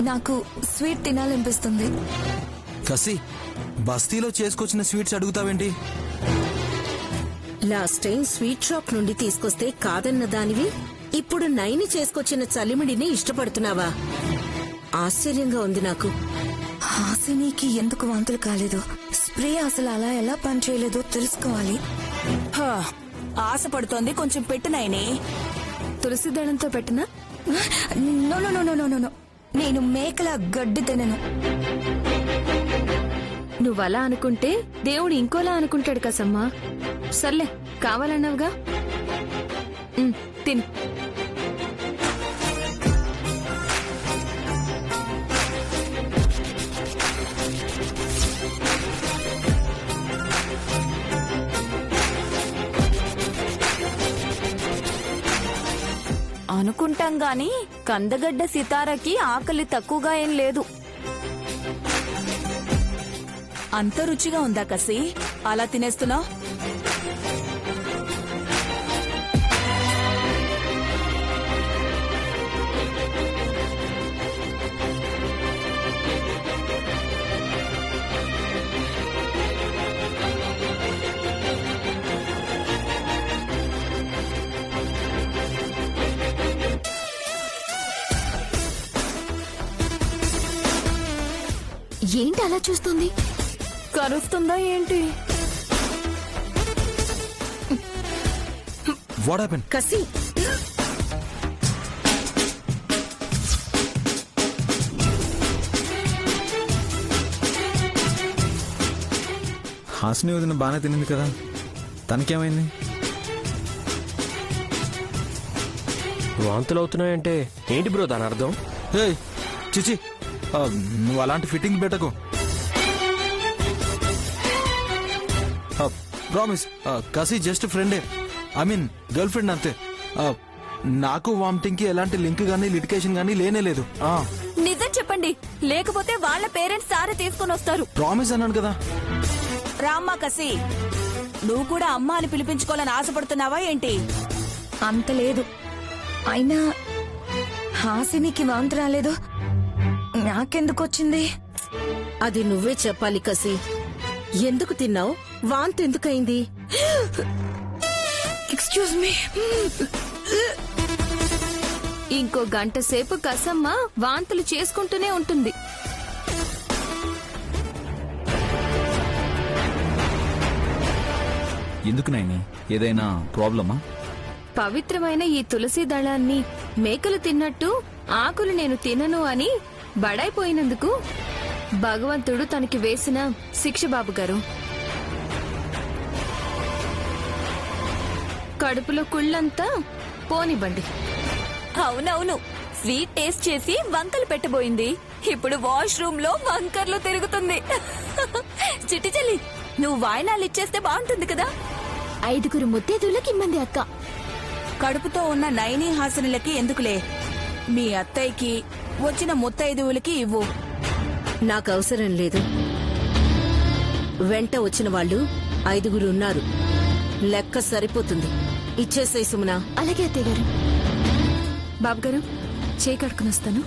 నాకు స్వీట్ తినాలనిపిస్తుంది. కసి బస్తీలో చేసుకొచ్చిన స్వీట్స్ అడుగుతావేంటి? లాస్ట్ టైం స్వీట్ షాప్ నుండి తీసుకొస్తే కాదన్న దానివి ఇప్పుడు నైని చేసుకొచ్చిన చలిమిడిని ఇష్టపడుతున్నావా? ఆశ్చర్యంగా ఉంది నాకు. హాసినికి ఎందుకు వాంతులు కాలేదు? స్ప్రే అసలు అలా ఎలా పనిచేయలేదో తెలుసుకోవాలి. ఆశపడుతోంది, కొంచెం పెట్టు నైని. తులసి దళంతో పెట్టినా? No no no no no no, నేను మేకల గడ్డి తినను. నువ్వలా అనుకుంటే దేవుడు ఇంకోలా అనుకుంటాడు కసమ్మా. సర్లే, కావాలన్నావుగా, తిను. అనుకుంటాం గాని కందగడ్డ సితారకి ఆకలి తక్కువగా ఏం లేదు. అంత రుచిగా ఉందా కసి? అలా తినేస్తున్నావు? ఏంటి అలా చూస్తుంది? కరుస్తుందా ఏంటి? What happen? కసి, హాసిని వదిన బాగానే తినింది కదా, తనకేమైంది? వాంతులు అవుతున్నాయంటే ఏంటి బ్రో దాని అర్థం? హే చిచి, నువ్వు అలాంటి ఫిట్టింగ్ పెట్టకు. ప్రామిస్, కసి జస్ట్ ఫ్రెండే, ఐ మీన్ గర్ల్ ఫ్రెండ్ అంతే. నాకు వామిటింగ్ కి ఎలాంటి లింక్ గానీ లిటికేషన్ గానీ లేనే లేదు. నిజం చెప్పండి, లేకపోతే వాళ్ళ పేరెంట్స్ సారి తీసుకుని వస్తారు. ప్రామిస్ అన్నాను కదా. రామ్మా కసి, నువ్వు కూడా అమ్మ అని పిలిపించుకోవాలని ఆశపడుతున్నావా ఏంటి? అంత లేదు. అయినా హాసినికి వాంతి రాలేదు, నాకెందుకు వచ్చింది? అది నువ్వే చెప్పాలి కసి. ఎందుకు తిన్నావు? వాంతి ఎందుకైంది? Excuse me. ఇంకో గంట సేపు కసమ్మ వాంతులు చేసుకుంటూనే ఉంటుంది. ఎందుకు నైని, ఏదైనా ప్రాబ్లమా? పవిత్రమైన ఈ తులసి దళాన్ని మేకలు తిన్నట్టు ఆకులు నేను తినను అని బడాయిపోయినందుకు భగవంతుడు తనకి వేసిన శిక్ష బాబు గారు. కడుపులో కుళ్ళంతా పోనివ్వండి. అవునవును, స్వీట్ టేస్ట్ చేసి వంకలు పెట్టబోయింది. ఇప్పుడు వాష్రూమ్ లో వంకర్లు తిరుగుతుంది. చిట్టి చెల్లి, నువ్వు వాయినాలు ఇచ్చేస్తే బాగుంటుంది కదా. 5 ముత్తైదులకి ఇమ్మంది అక్క. కడుపుతో ఉన్న నైని హాసనులకి ఎందుకులే, మీ అత్తయ్యకి వచ్చిన ముత్తైదువులకి ఇవ్వు. నాకు అవసరం లేదు. వెంట వచ్చిన వాళ్ళు 5 ఉన్నారు, లెక్క సరిపోతుంది. ఇచ్చేసేయ్ సుమనా. అలాగే అత్తయ్య గారు. బాబు గారు, చేయి కడుకుని వస్తాను.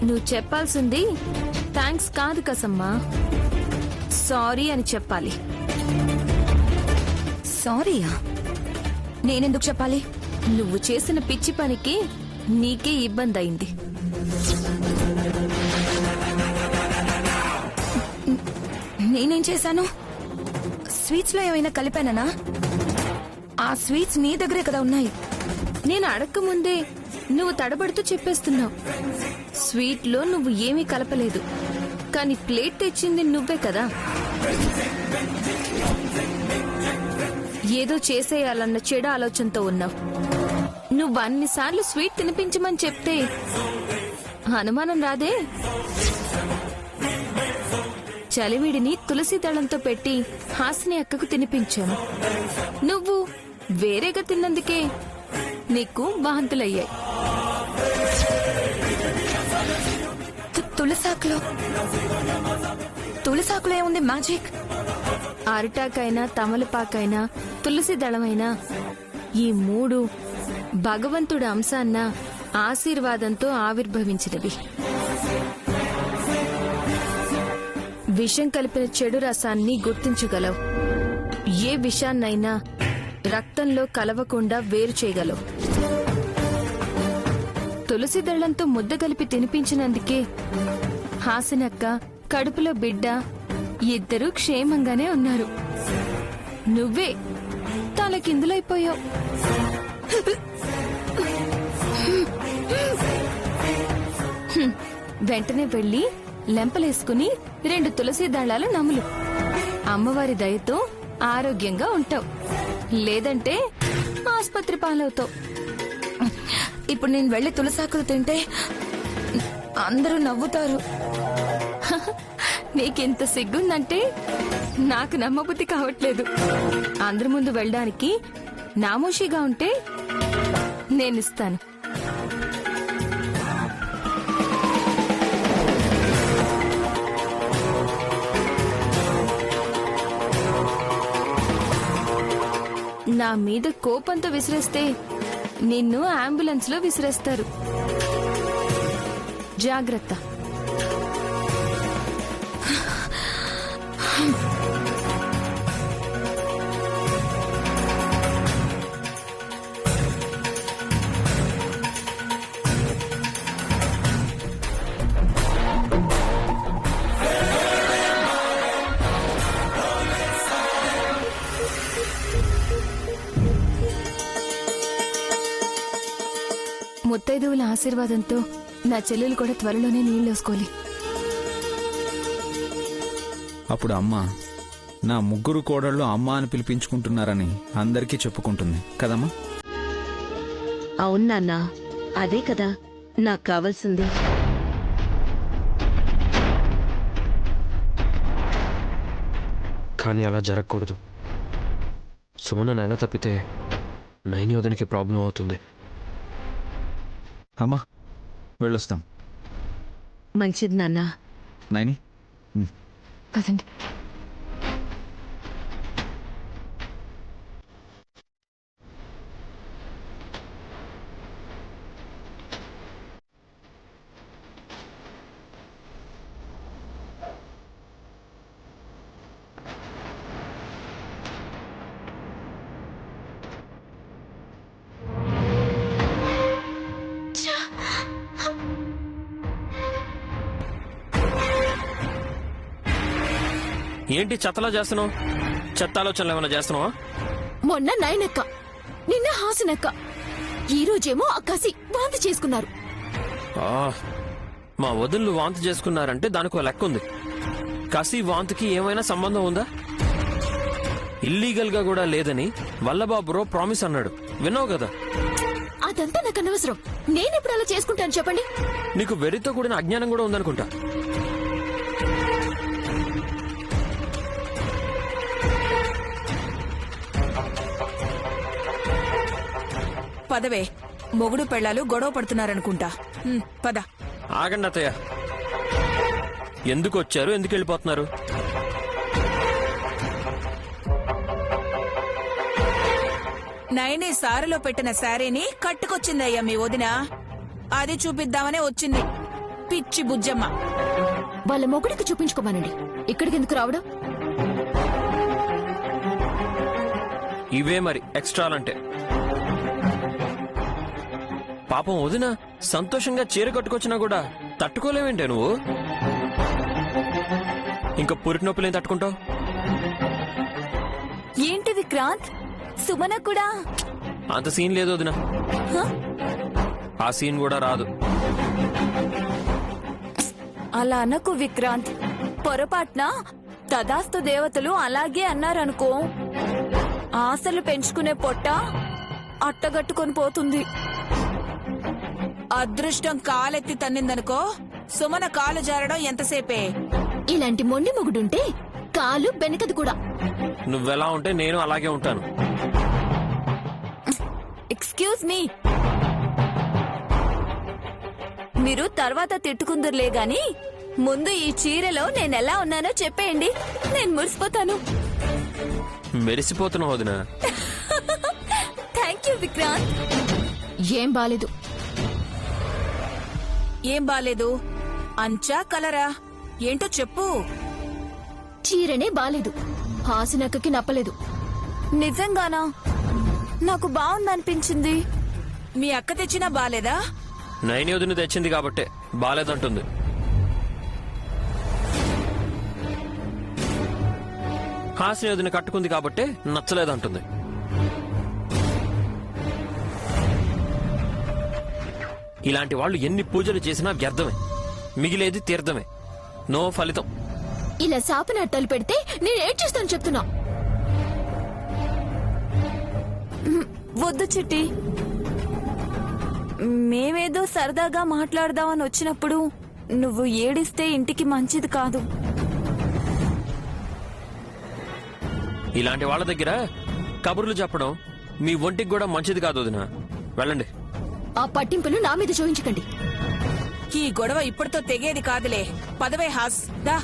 నువ్వు చెప్పాల్సింది థ్యాంక్స్ కాదు కసమ్మా, సారీ అని చెప్పాలి. సారీయా? నేనెందుకు చెప్పాలి? నువ్వు చేసిన పిచ్చి పనికి నీకే ఇబ్బంది అయింది. నేనేం చేశాను? స్వీట్స్ లో ఏమైనా కలిపానా? ఆ స్వీట్స్ నీ దగ్గరే కదా ఉన్నాయి. నేను అడక్కముందే నువ్వు తడబడుతూ చెప్పేస్తున్నావు. స్వీట్ లో నువ్వు ఏమీ కలపలేదు, కానీ ప్లేట్ తెచ్చింది నువ్వే కదా. ఏదో చేసేయాలన్న చెడు ఆలోచనతో ఉన్నావు. నువ్వు అన్నిసార్లు స్వీట్ తినిపించమని చెప్తే అనుమానం రాదే? చలివిడిని తులసి దళంతో పెట్టి హాసిని అక్కకు తినిపించాను. నువ్వు వేరేగా తిన్నందుకే నీకు వాంతులయ్యాయి. తులసాకులో ఏముంది మ్యాజిక్? అరిటాకైనా తమలపాకైనా తులసి దళమైనా ఈ మూడు భగవంతుడి అంశాన్న ఆశీర్వాదంతో ఆవిర్భవించినవి. విషం కలిపిన చెడు రసాన్ని గుర్తించగలవు. ఏ విషాన్నైనా రక్తంలో కలవకుండా వేరు చేయగలవు. తులసి దళంతో ముద్ద కలిపి తినిపించినందుకే హాసినక్క కడుపులో బిడ్డ ఇద్దరూ క్షేమంగానే ఉన్నారు. నువ్వే తలకిందులైపోయావు. వెంటనే వెళ్లి లెంపలేసుకుని 2 తులసి దళాలు నములు. అమ్మవారి దయతో ఆరోగ్యంగా ఉంటావు. లేదంటే ఆస్పత్రి పాలవుతావు. ఇప్పుడు నేను వెళ్లి తులసాకులు తింటే అందరూ నవ్వుతారు. నీకెంత సిగ్గుందంటే నాకు నమ్మబుద్ధి కావట్లేదు. అందరి ముందు వెళ్ళడానికి నామోషిగా ఉంటే నేనిస్తాను. నా మీద కోపంతో విసిరేస్తే నిన్ను అంబులెన్స్ లో విసిరేస్తారు. జాగ్రత్త. ముత్తైదువుల ఆశీర్వాదంతో నా చెల్లెలు కూడా త్వరలోనే నీళ్ళేసుకోవాలి. అప్పుడు అమ్మ నా ముగ్గురు కోడళ్ళు అమ్మ అని పిలిపించుకుంటున్నారని అందరికీ చెప్పుకుంటుంది కదమ్మా? అవును నాన్న, అదే కదా నాకు కావాల్సింది. కానీ అలా జరగకూడదు. సుమన నాయన తప్పితే నైని వదనికి ప్రాబ్లం అవుతుంది. అమ్మా వెళ్ళొస్తాం. మంచిది నాన్న. నైని పదండి. ఏంటి చెత్తలా చేస్తున్నావు? చెత్త ఆలోచనలు ఏమైనా చేస్తున్నావా? మొన్న నైనక్క, నిన్న హాసినక్క, ఈ రోజేమో అక్కాసి వాంతి చేసుకున్నారు. మా వదిళ్ళు వాంతి చేసుకున్నారంటే దానికి లెక్క ఉంది. కసి వాంతికి ఏమైనా సంబంధం ఉందా? ఇల్లీగల్ గా కూడా లేదని వల్లబాబురో ప్రామిస్ అన్నాడు, విన్నావు కదా? అదంతా నాకు అనవసరం. నేనెప్పుడు అలా చేసుకుంటాను చెప్పండి? నీకు వెర్రితో కూడిన అజ్ఞానం కూడా ఉందనుకుంటా. పదవే, మొగుడు పెళ్ళాలు గొడవ పడుతున్నారనుకుంటా. పద. ఆగండి అత్తయ్య, ఎందుకు వచ్చారు, ఎందుకు వెళ్ళిపోతున్నారు? నైని సారులో పెట్టిన శారీని కట్టుకొచ్చిందయ్యా మీ వదిన. అది చూపిద్దామనే వచ్చింది పిచ్చి బుజ్జమ్మ. వాళ్ళ మొగుడికి చూపించుకోమనండి. ఇక్కడికి ఎందుకు రావడం? ఇవే మరి ఎక్స్ట్రాలంటే. పాపం వదిన సంతోషంగా చీర కట్టుకొచ్చినా కూడా తట్టుకోలేవేంటే నువ్వు? ఇంకా పురిటి నొప్పులేం తట్టుకుంటావు? ఏంటి విక్రాంత్, సుమన కూడా అంత సీన్ లేదు వదిన. ఆ సీన్ కూడా రాదు. అలా అనకు విక్రాంత్. పొరపాటున తదాస్తు దేవతలు అలాగే అన్నారనుకో, ఆశలు పెంచుకునే పొట్ట అట్టగట్టుకొని పోతుంది. అదృష్టం కాలెత్తి తన్నిందనుకో సుమన కాలు జారడం ఎంతసేపే. ఇలాంటి మొండి మొగుడుంటే కాలు బెనకదు కూడా. నువ్వెలా ఉంటే నేను అలాగే ఉంటాను. ఎక్స్క్యూజ్ మీ, మీరు తర్వాత తిట్టుకుందరులే గాని ముందు ఈ చీరలో నేనెలా ఉన్నానో చెప్పేయండి, నేను మురిసిపోతాను. మెరిసిపోతున్నావు వదినా. Thank you Vikrant. ఏం బాలేదు. ఏం బాలేదు? అంచా కలరా ఏంటో చెప్పు. చీరనే బాలేదు, హాసినక్కకి నప్పలేదు. నిజంగానా? నాకు బాగుందనిపించింది. మీ అక్క తెచ్చినా బాలేదా? నైని వదిన తెచ్చింది కాబట్టే బాలేదంటుంది. హాసిని వదిన కట్టుకుంది కాబట్టే నచ్చలేదంటుంది. ఇలాంటి వాళ్ళు ఎన్ని పూజలు చేసినా వ్యర్థమే, మిగిలేది తీర్థమే. నో ఫలితం. ఇలా శాపనార్థాలు పెడితే నేను ఏడ్చేస్తాను చెప్తున్నా. వద్దు చిట్టి, మేమేదో సరదాగా మాట్లాడదామని వచ్చినప్పుడు నువ్వు ఏడిస్తే ఇంటికి మంచిది కాదు. ఇలాంటి వాళ్ళ దగ్గర కబుర్లు చెప్పడం మీ ఒంటికి కూడా మంచిది కాదు వదినా. వెళ్ళండి. ఆ పట్టింపులు నా మీద చూపించకండి. ఈ గొడవ ఇప్పటితో తెగేది కాదులే. పదవే హాస్ దా.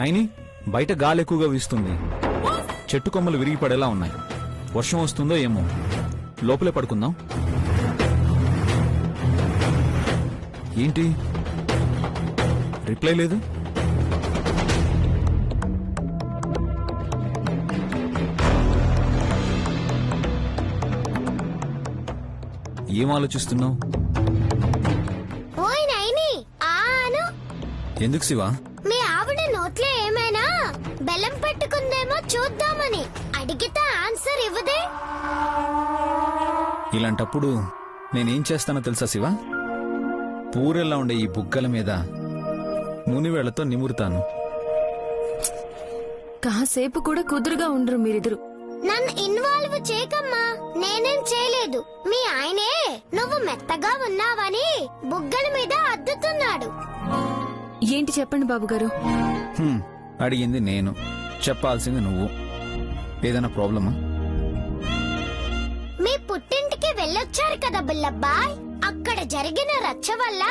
నైని, బయట గాలి ఎక్కువగా వీస్తుంది. చెట్టు కొమ్మలు విరిగి పడేలా ఉన్నాయి. వర్షం వస్తుందో ఏమో. లోపలే పడుకుందాం. ఏంటి రిప్లై లేదు? ఏం ఆలోచిస్తున్నావు? ఓయ్ నైని, ఆను. ఎందుకు శివ? మీ ఆవిడ నోట్లో ఏమైనా బెల్లం పెట్టుకుందేమో చూద్దామని అడిగితే ఆన్సర్ ఇవ్వదే. ఇలాంటప్పుడు నేనేం చేస్తానో తెలుసా శివ? పూరెల్లా ఉండే ఈ బుగ్గల మీద నూనెవేళ్లతో నిమురుతాను. కాసేపు కూడా కుదురుగా ఉండరు మీరిద్దరు. నన్ను ఇన్వాల్వ్ చేయకమ్మా, నేనేం చేయలేదు. మీ ఆయనే నువ్వు మెత్తగా ఉన్నావని బుగ్గల మీద అద్దుతున్నాడు. ఏంటి చెప్పండి బాబుగారు. అడిగింది నేను, చెప్పాల్సింది నువ్వు. ఏదైనా ప్రాబ్లమా? మీ పుట్టింటికి వెళ్ళొచ్చారు కదా బుల్లబ్బాయ్, అక్కడ జరిగిన రచ్చ వల్ల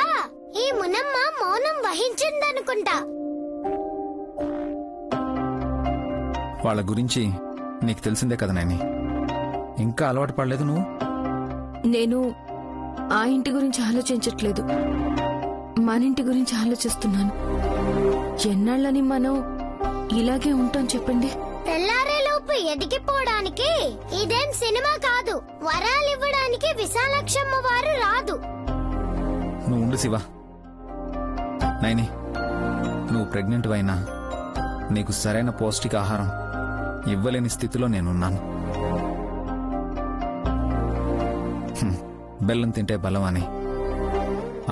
ఈ మునమ్మ మౌనం వహించిందనుకుంటా. వాళ్ళ గురించి నీకు తెలిసిందే కదా నాయని. ఇంకా అలవాటు పడలేదు నువ్వు? నేను ఆ ఇంటి గురించి ఆలోచించట్లేదు, మన ఇంటి గురించి ఆలోచిస్తున్నాను. ఎన్నాళ్ళని మనం ఇలాగే ఉంటాం చెప్పండి? తెల్లారేలోపు ఎదిగిపోవడానికి ఇదేం సినిమా కాదు. వరాలివ్వడానికి విశాలక్షమ్మ వారు రాదు. నువ్వు ఉండు శివ. నైని, నువ్వు ప్రెగ్నెంట్ అయినా నీకు సరైన పౌష్టికాహారం ఇవ్వలేని స్థితిలో నేనున్నాను. బెల్లం తింటే బలమని,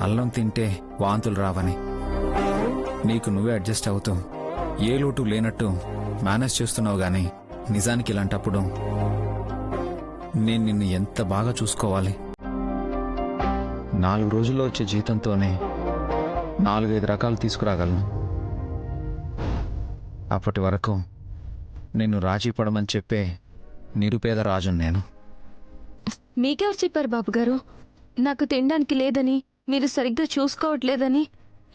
అల్లం తింటే వాంతులు రావని నీకు నువ్వే అడ్జస్ట్ అవుతూ ఏ లోటు లేనట్టు మేనేజ్ చేస్తున్నావు గాని, నిజానికి ఇలాంటప్పుడు నేను నిన్ను ఎంత బాగా చూసుకోవాలి? 4 రోజుల్లో వచ్చే జీతంతోనే 4-5 రకాలు తీసుకురాగలను. అప్పటి వరకు నిన్ను రాజీ పడమని చెప్పే నిరుపేద రాజును నేను. మీకెవరు చెప్పారు బాబుగారు నాకు తినడానికి లేదని, మీరు సరిగ్గా చూసుకోవట్లేదని?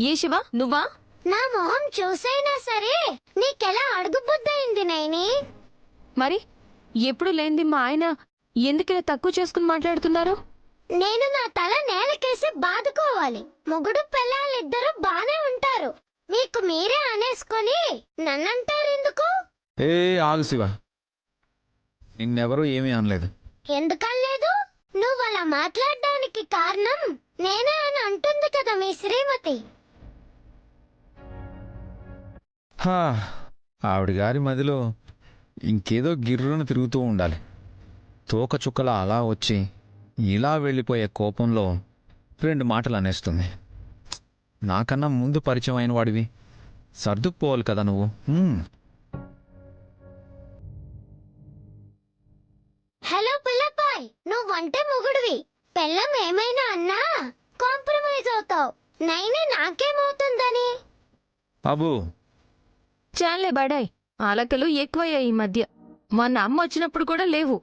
ఏ శివ, నువ్వా? నా మొహం చూసైనా సరే నీకెలా అడుగుబుద్దయింది నైని? మరి ఎప్పుడు లేనిది మా ఆయన ఎందుకిలా తక్కువ చేసుకుని మాట్లాడుతున్నారు? నేను నా తల నేలకేసి బాదుకోవాలి. మొగుడు పిల్లలిద్దరూ బానే ఉంటారు, మీకు మీరే అనేసుకొని నన్నంటారెందుకు? ఏ ఆగు శివ, నిన్నెవరూ ఏమీ అనలేదు. ఎందుకనలేదు? నువ్వు అలా మాట్లాడడానికి కారణం నేనే అని అంటుంది కదా మీ శ్రీమతి. ఆవిడ గారి మదిలో ఇంకేదో గిర్రున తిరుగుతూ ఉండాలి. తోకచుక్కల అలా వచ్చి ఇలా వెళ్ళిపోయే కోపంలో 2 మాటలు అనేస్తుంది. నాకన్నా ముందు పరిచయం అయిన వాడివి, సర్దుకుపోవాలి కదా నువ్వు. హలో పిల్లపాయ్, నువ్వంటే మొగుడివి. పెళ్ళం ఏమైనా అన్నా కాంప్రమైజ్ అవుతావు. నైనే నాకేమవుతుందని. అబు చాలే బడాయ్, ఆలకలు ఎక్కువయ్యాయి ఈ మధ్య. మొన్న అమ్మ వచ్చినప్పుడు కూడా లేవు.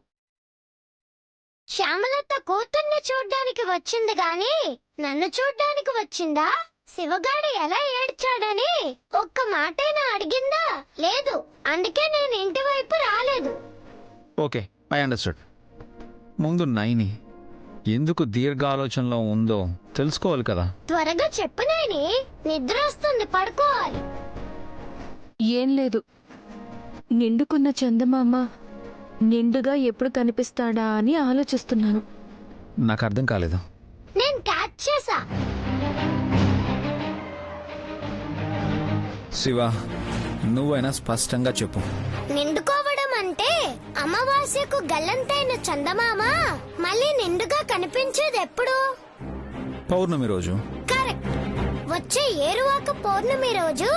శ్యామలత్త కూతుర్ని చూడ్డానికి వచ్చింది గాని నన్ను చూడ్డానికి వచ్చిందా? శివగాడు ఎలా ఏడ్చాడని ఒక్క మాటైనా అడిగిందా? లేదు. అందుకే నేను ఇంటి వైపు రాలేదు. Okay, I understand. ముందు నైని ఎందుకు దీర్ఘాలోచనలో ఉందో తెలుసుకోవాలి కదా. త్వరగా చెప్పు నైని, నిద్ర వస్తుంది, పడుకోవాలి. ఏం లేదు, నిండుకున్న చందమామ నిండుగా ఎప్పుడు కనిపిస్తాడా అని ఆలోచిస్తున్నాను. నాకు అర్థం కాలేదు. నేను క్యాచ్ చేసా. శివ, నువ్వైనా స్పష్టంగా చెప్పు. నిండుకోవడం అంటే అమావాస్యకు గల్లంతైన చందమామ మళ్ళీ నిండుగా కనిపించేది ఎప్పుడు? పౌర్ణమి రోజు. కరెక్ట్. వచ్చే ఏరువాక పౌర్ణమి రోజు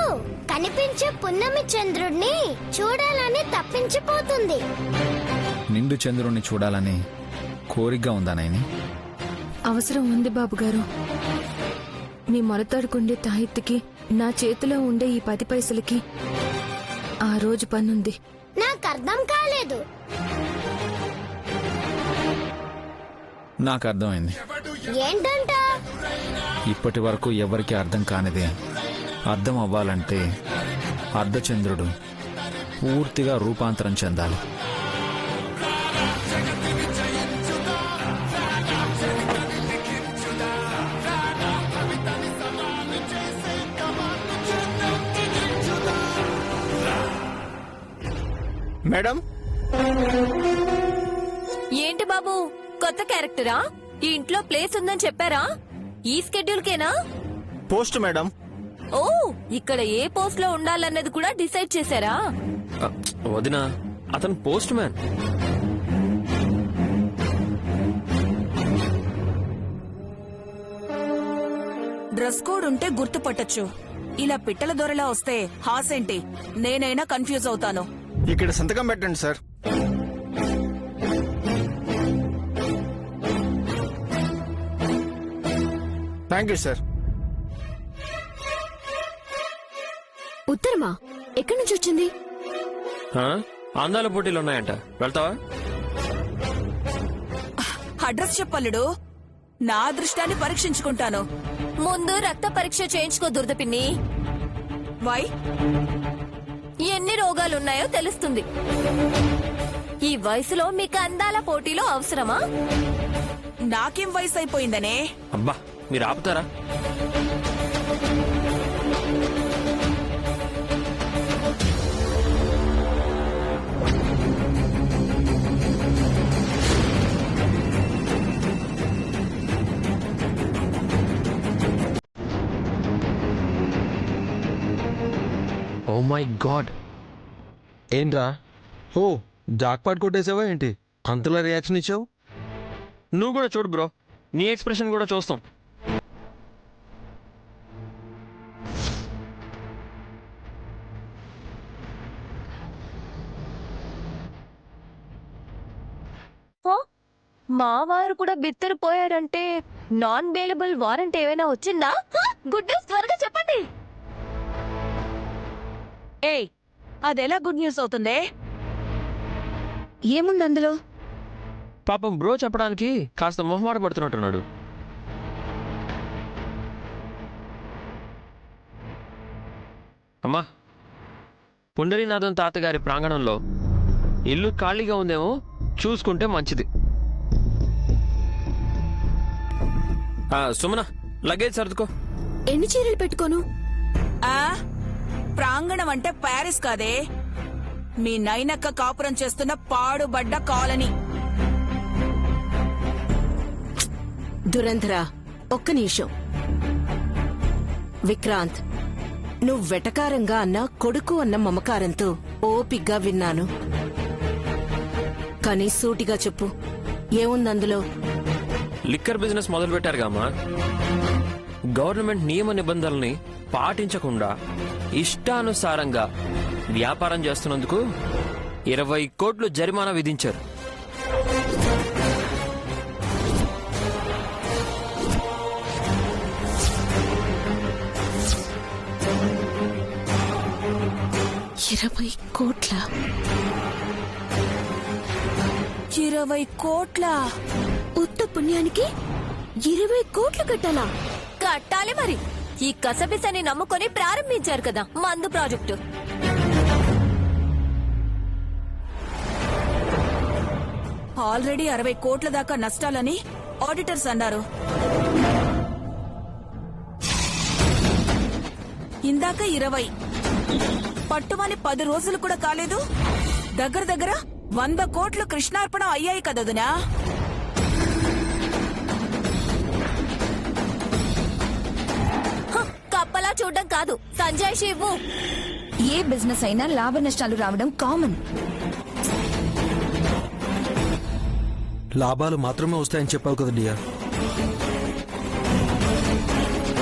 కనిపించే పున్నమి చంద్రుడిని చూడాలని తప్పించిపోతుంది. నిండు చంద్రుణ్ణి చూడాలని కోరికగా ఉందా నైని? అవసరం ఉంది బాబుగారు. మీ మొలతాడుకుండే తాయెత్తుకి, నా చేతిలో ఉండే ఈ 10 పైసలకి ఆ రోజు పనుంది. నాకు అర్థం కాలేదు. నాకు అర్థమైంది. ఏంటంట? ఇప్పటి వరకు ఎవరికి అర్థం కానిదే అర్థం అవ్వాలంటే అర్ధచంద్రుడు పూర్తిగా రూపాంతరం చెందాలి. మేడం, ఏంటి బాబు, కొత్త క్యారెక్టరా? ఈ ఇంట్లో ప్లేస్ ఉందని చెప్పారా? ఈ స్కెడ్యూల్ కేనా? Post madam. ఓ, ఇక్కడ ఏ పోస్ట్ లో ఉండాలన్నది కూడా డిసైడ్ చేశారా? వదినా, అతను పోస్ట్ మ్యాన్. డ్రెస్ కోడ్ ఉంటే గుర్తుపట్టొచ్చు. ఇలా పిట్టల దొరలా వస్తే హాసేంటి? నేనైనా కన్ఫ్యూజ్ అవుతాను. ఇక్కడ సంతకం పెట్టండి సార్. Thank you sir. ఉత్తరమా? ఎక్కడి నుంచి వచ్చింది? అందాల పోటీలు ఉన్నాయంట, వెళ్తావా? అడ్రస్ చెప్పల్లుడు, నా అదృష్టాన్ని పరీక్షించుకుంటాను. ముందు రక్త పరీక్ష చేయించుకో దురద పిన్ని. వై? ఎన్ని రోగాలున్నాయో తెలుస్తుంది. ఈ వయసులో మీకు అందాల పోటీలో అవసరమా? నాకేం వయసు అయిపోయిందనే? అబ్బా, మీరు ఆపుతారా? ఓ మై గాడ్, ఏంట్రా? ఓ, జాక్పాట్ కొట్టేసావా ఏంటి? అంతలా రియాక్షన్ ఇచ్చావు? నువ్వు కూడా చూడు బ్రో, నీ ఎక్స్ప్రెషన్ కూడా చూస్తాం. మా వారు కూడా బిత్తరు పోయారంటే నాన్ బెయిలబుల్ వారెంట్ ఏమైనా వచ్చిందా? గుడ్ న్యూస్, త్వరగా చెప్పండి. ఏయ్, అదెలా గుడ్ న్యూస్ అవుతుందే? ఏముంది అందులో? పాపం బ్రో చెప్పడానికి కాస్త మొహమాట పడుతున్నట్టున్నాడు. అమ్మా, పుండరీనాథం తాతగారి ప్రాంగణంలో ఇల్లు ఖాళీగా ఉందేమో చూసుకుంటే మంచిది. సుమన, లగేజ్ సర్దుకో. ఎన్ని చీరలు పెట్టుకోను? ప్రాంగణం అంటే ప్యారిస్ కాదే, మీ నైనక్క కాపురం చేస్తున్న పాడుబడ్డ కాలనీ. దురంధరా, ఒక్క నిమిషం. విక్రాంత్, నువ్వు వెటకారంగా అన్న కొడుకు అన్న మమకారంతో ఓపిగ్గా విన్నాను. కానీ సూటిగా చెప్పు, ఏముందందులో? లిక్కర్ బిజినెస్ మొదలు పెట్టారుగా అమ్మా. గవర్నమెంట్ నియమ నిబంధనల్ని పాటించకుండా ఇష్టానుసారంగా వ్యాపారం చేస్తున్నందుకు 20 కోట్లు జరిమానా విధించారు. కోట్ల 20 కోట్ల ఉత్త పుణ్యానికి 20 కోట్లు కట్టాలా? కట్టాలి మరి. ఈ కసబిసని నమ్ముకొని ప్రారంభించారు కదా మందు ప్రాజెక్టు. ఆల్రెడీ 60 కోట్ల దాకా నష్టాలని ఆడిటర్స్ అన్నారు. ఇందాక 20, పట్టుమని 10 రోజులు కూడా కాలేదు. దగ్గర దగ్గర 100 కోట్లు కృష్ణార్పణ అయ్యాయి కదదునా. కప్పలా చూడడం కాదు, సంజయ్ శివు. ఏ బిజినెస్ అయినా లాభ నష్టాలు రావడం కామన్. లాభాలు మాత్రమే వస్తాయని చెప్పావు కదా డియర్.